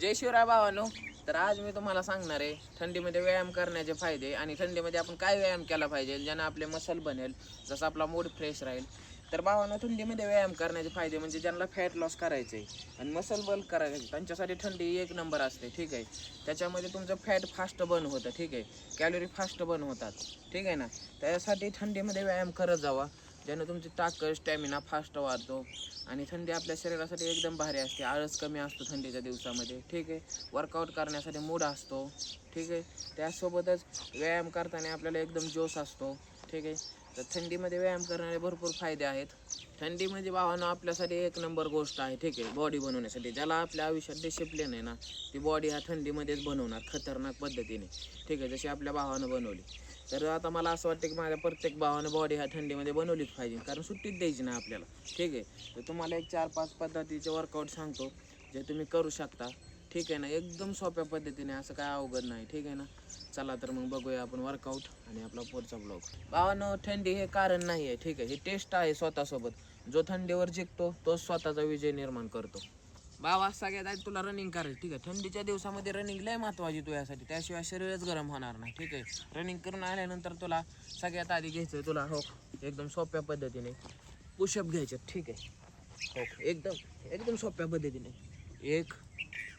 जय शिवराय भावानो. तर आज मी तुम्हाला सांगणार आहे थंडीमध्ये व्यायाम करण्याचे फायदे आणि थंडीमध्ये आपण काय व्यायाम केला पाहिजे ज्यानं आपले मसल बनेल, जसं आपला मूड फ्रेश राहील. तर भावानो, थंडीमध्ये व्यायाम करण्याचे फायदे म्हणजे ज्यांना फॅट लॉस करायचं आहे आणि मसल बल्क करायचं आहे त्यांच्यासाठी थंडी एक नंबर असते. ठीक आहे, त्याच्यामध्ये तुमचं फॅट फास्ट बर्न होतं. ठीक आहे, कॅलरी फास्ट बर्न होतात. ठीक आहे ना, त्यासाठी थंडीमध्ये व्यायाम करत जावा, ज्यानं तुमची ताकद स्टॅमिना फास्ट वाढतो आणि थंडी आपल्या शरीरासाठी एकदम भारी असते. आळस कमी असतो थंडीच्या दिवसामध्ये. ठीक आहे, वर्कआउट करण्यासाठी मूड असतो. ठीक आहे, त्यासोबतच व्यायाम करताना आपल्याला एकदम जोश असतो. ठीक आहे, तर थंडीमध्ये व्यायाम करणारे भरपूर फायदे आहेत. थंडी म्हणजे भावानं आपल्यासाठी एक नंबर गोष्ट आहे. ठीक आहे, बॉडी बनवण्यासाठी. ज्याला आपल्या आयुष्यात डिसिप्लिन आहे ना, ती बॉडी ह्या थंडीमध्येच बनवणार खतरनाक पद्धतीने. ठीक आहे, जशी आपल्या भावानं बनवली. तर आता मला असं वाटतं की माझ्या प्रत्येक भावानं बॉडी ह्या थंडीमध्ये बनवलीच पाहिजे, कारण सुट्टीच द्यायची नाही आपल्याला. ठीक आहे, तर तुम्हाला एक 4-5 पद्धतीचे वर्कआउट सांगतो जे तुम्ही करू शकता. ठीक आहे ना, एकदम सोप्या पद्धतीने, असं काय अवघड नाही. ठीक आहे ना, चला तर मग बघूया आपण वर्कआउट आणि आपला पुढचा ब्लॉग. भावानं, थंडी हे कारण नाही आहे. ठीक आहे, ही टेस्ट आहे स्वतःसोबत. जो थंडीवर जिंकतो तोच स्वतःचा विजय निर्माण करतो. भावा, सगळ्यात आधी तुला रनिंग करायचं. ठीक आहे, थंडीच्या दिवसामध्ये रनिंग लय महत्त्वाची तू यासाठी, त्याशिवाय शरीरच गरम होणार नाही. ठीक आहे, रनिंग करून आल्यानंतर तुला सगळ्यात आधी घ्यायचं तुला हो एकदम सोप्या पद्धतीने पुशअप घ्यायचे. ठीक आहे, हो एकदम एकदम सोप्या पद्धतीने 1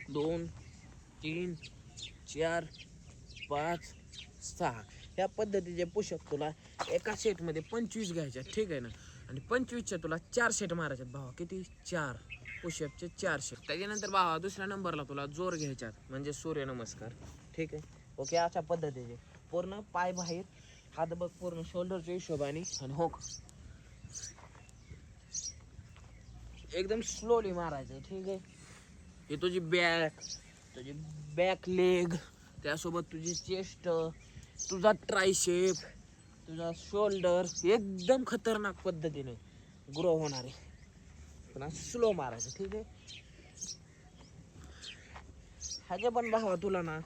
2 3 4 5 6 ह्या पद्धतीचे पुशअप तुला एका सेटमध्ये 25 घ्यायच्यात. ठीक आहे ना, आणि 25च्या तुला 4 सेट मारायच्यात भावा. किती? 4 पुशअपचे 4 सेट. त्याच्यानंतर भावा दुसऱ्या नंबरला तुला जोर घ्यायच्यात, म्हणजे सूर्यनमस्कार. ठीक आहे, ओके, अशा पद्धतीचे पूर्ण पाय बाहेर, हात बघ पूर्ण शोल्डरच्या हिशोबाने, आणि हो एकदम स्लोली मारायचं. ठीक आहे, हे तुझी बॅक लेग, त्यासोबत तुझी चेस्ट, तुझा ट्रायसेप, तुझा शोल्डर एकदम खतरनाक पद्धतीने ग्रो होणार आहे, पण स्लो मारायचं. ठीक आहे, ह्याचे पण भावा तुला ना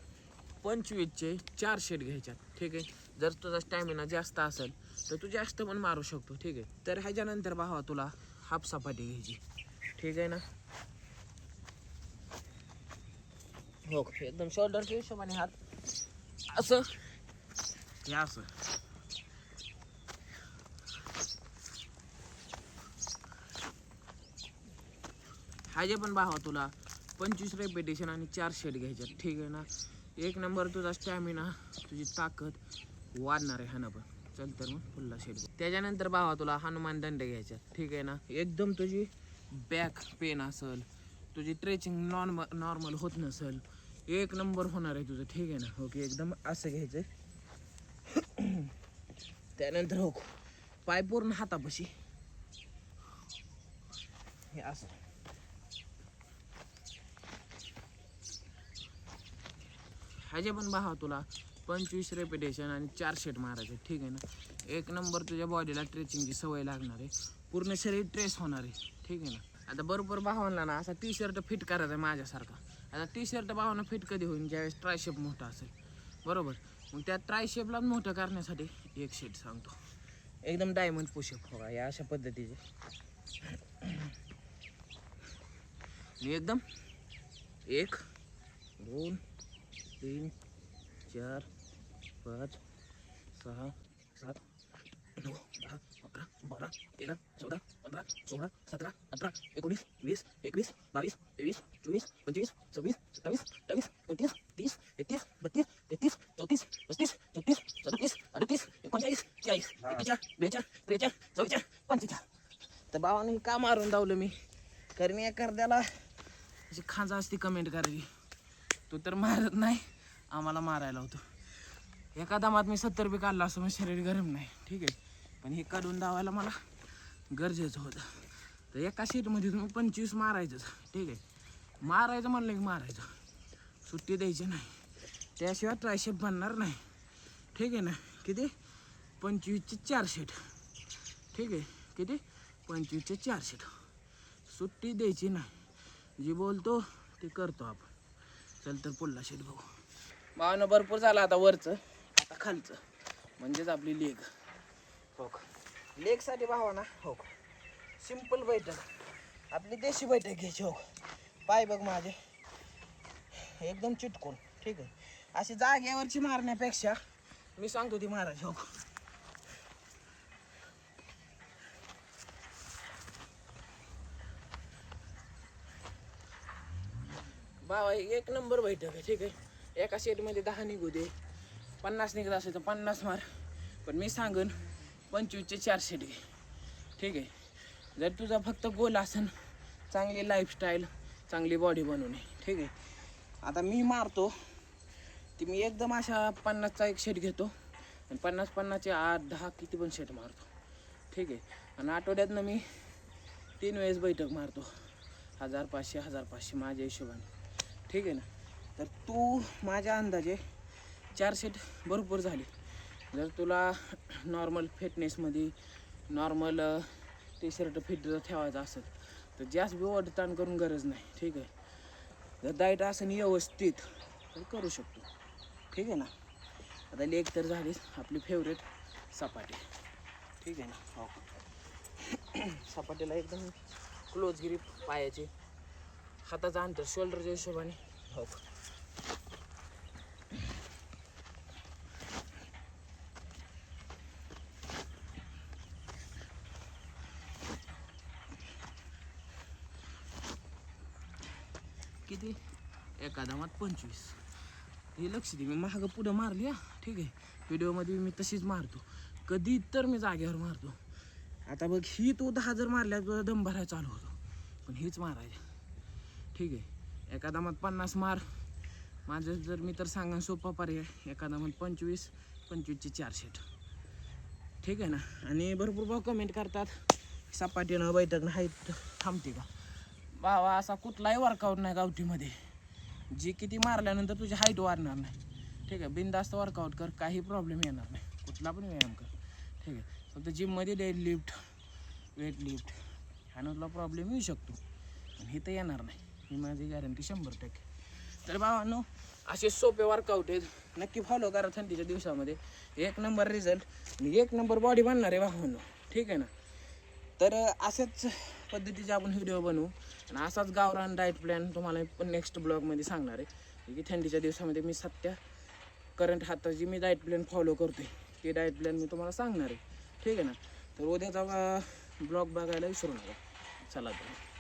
25चे 4 सेट घ्यायच्यात. ठीक आहे, जर तुझा स्टॅमिना जास्त असेल तर तू जास्त पण मारू शकतो. ठीक आहे, तर ह्याच्यानंतर भावा तुला हाफ सपाटी घ्यायची. ठीक आहे ना, हो एकदम शोल्डरच्या हिशोबाने हात असं, हे असं. ह्याचे पण भावा तुला 25 रेपिटेशन आणि 4 सेट घ्यायच्यात. ठीक आहे ना, एक नंबर तुझा स्टॅमिना, तुझी ताकद वाढणार आहे ह्यानं पण. चल तर मग पुढला सेट. त्याच्यानंतर भावा तुला हनुमान दंड घ्यायचा. ठीक आहे ना, एकदम तुझी बॅक पेन असेल, तुझी ट्रेचिंग नॉर्मल होत नसेल, एक नंबर होणार आहे तुझं. ठीक आहे ना, ओके, एकदम असं घ्यायचं. त्यानंतर हो पाय पूर्ण हातापाशी, हे असं. ह्याचे पण भावा तुला 25 रेपिटेशन आणि 4 सेट मारायचे. ठीक आहे ना, एक नंबर तुझ्या बॉडीला ट्रेचिंगची सवय लागणार आहे, पूर्ण शरीर ट्रेस होणार आहे. ठीक आहे ना, आता बरोबर भावांना ना असा टी शर्ट फिट करायचा आहे माझ्यासारखा. आता टी शर्ट भावांना फिट कधी होईल? ज्यावेळेस ट्रायशेप मोठा असेल. बरोबर, मग त्या ट्रायशेपला मोठं करण्यासाठी एक सेट सांगतो, एकदम डायमंड पुशअप. हो या अशा पद्धतीचे मी एकदम 1 2 3 4 5 6 7 9 10 11 12 13 14 15 16 17 18 19 20 21 22 23 24 25 26 27 28 29 30 31 32 33 34 35 36 37 38 39 40 41 42 43 44 45. तर भावाने का मारून धावलं मी? कारण एखाद्याला अशी खांजा असती कमेंट करायची, तू तर मारत नाही, आम्हाला मारायला होतो. एका दमात मी 70 बी काढला असं, मग शरीर गरम नाही. ठीक आहे, पण हे काढून धावायला मला गरजेचं होतं. तर एका सीटमध्ये तुम्ही 25 मारायचंच. ठीक आहे, मारायचं म्हणलं की मारायचं, सुट्टी द्यायची नाही, त्याशिवाय ट्रायशेप बनणार नाही. ठीक आहे ना, किती? 25चे 4 सेट. ठीक आहे, किती? 25चे 4 सेट, सुट्टी द्यायची नाही. जी बोलतो ते करतो आपण. चल तर पुढला शेट बघू. भावना भरपूर झाला आता वरचं, आता खालचं म्हणजेच आपली लेग. हो, लेगसाठी भावाना हो सिंपल बैठक, आपली देशी बैठक घ्यायची. हो, पाय बघ माझे, एकदम चिटकून. ठीक आहे, अशी जागेवरची मारण्यापेक्षा मी सांगतो ती मारायची. हो बाबा एक नंबर बैठक आहे. ठीक आहे, एका शेटमध्ये 10 निघू दे, 50 निघत असेल तर 50 मार, पण मी सांगन 25चे 4 शेट घे. ठीक आहे, जर तुझा फक्त गोल असेल चांगली लाईफस्टाईल, चांगली बॉडी बनवणे. ठीक आहे, आता मी मारतो ती मी एकदम अशा 50चा एक शेट घेतो आणि 50-50चे 8-10 किती पण शेट मारतो. ठीक आहे, आणि आठवड्यातनं मी 3 वेळेस बैठक मारतो, 1500 माझ्या हिशोबाने. ठीक आहे ना, तर तू माझ्या अंदाजे 4 सेट भरपूर झाले. जर तुला नॉर्मल फिटनेसमध्ये नॉर्मल टी शर्ट फिट जर ठेवायचं असेल तर जास्त बी ओढताण करून गरज नाही. ठीक आहे, जर डाएट असेल व्यवस्थित तर करू शकतो. ठीक आहे ना, आता लेग तर झालीच आपली फेवरेट सपाटी. ठीक आहे ना, हो सपाटीला एकदम क्लोज गिरी पायाची, हाताचा अंतर शोल्डरच्या हिशोबाने. हो किती एका दामात 25. हे लक्ष दे, मी मागं पुढं मारली. ठीक आहे, व्हिडिओमध्ये मी तशीच मारतो, कधी तर मी जागेवर मारतो. आता बघ ही तू 10 जर मारल्या तुझा दम भरायला चालू होतो, पण हीच मारायची. ठीक आहे, एका दामात 50 मार. माझं जर मी तर सांगा सोपा पर्याय, एका दामात 25चे 4 शेट. ठीक आहे ना, आणि भरपूर भाऊ कमेंट करतात सपाटीनं बैठकनं हाईट थांबते का. भावा असा कुठलाही वर्कआउट नाही गावठीमध्ये जी किती मारल्यानंतर तुझी हाईट वाढणार नाही. ठीक आहे, बिनधास्त वर्कआउट कर, काही प्रॉब्लेम येणार नाही, कुठला पण व्यायाम कर. ठीक आहे, फक्त जिममध्ये डेड लिफ्ट, वेट लिफ्ट ह्यानं तुला प्रॉब्लेम येऊ शकतो, पण हे तर येणार नाही, ही माझी गॅरंटी 100%. तर भावांनो असे सोपे वर्कआउट आहेत, नक्की फॉलो करा. थंडीच्या दिवसामध्ये 1 नंबर रिझल्ट आणि 1 नंबर बॉडी बनणार आहे भावांनो. ठीक आहे ना, तर अशाच पद्धतीचे आपण व्हिडिओ बनवू आणि असाच गावरान डाएट प्लॅन तुम्हाला पण नेक्स्ट ब्लॉगमध्ये सांगणार आहे की थंडीच्या दिवसामध्ये मी सध्या करंट हाताची मी डाएट प्लॅन फॉलो करतो आहे, ते डाएट प्लॅन मी तुम्हाला सांगणार आहे. ठीक आहे ना, तर उद्याचा ब्लॉग बघायला विसरू नका. चला तर.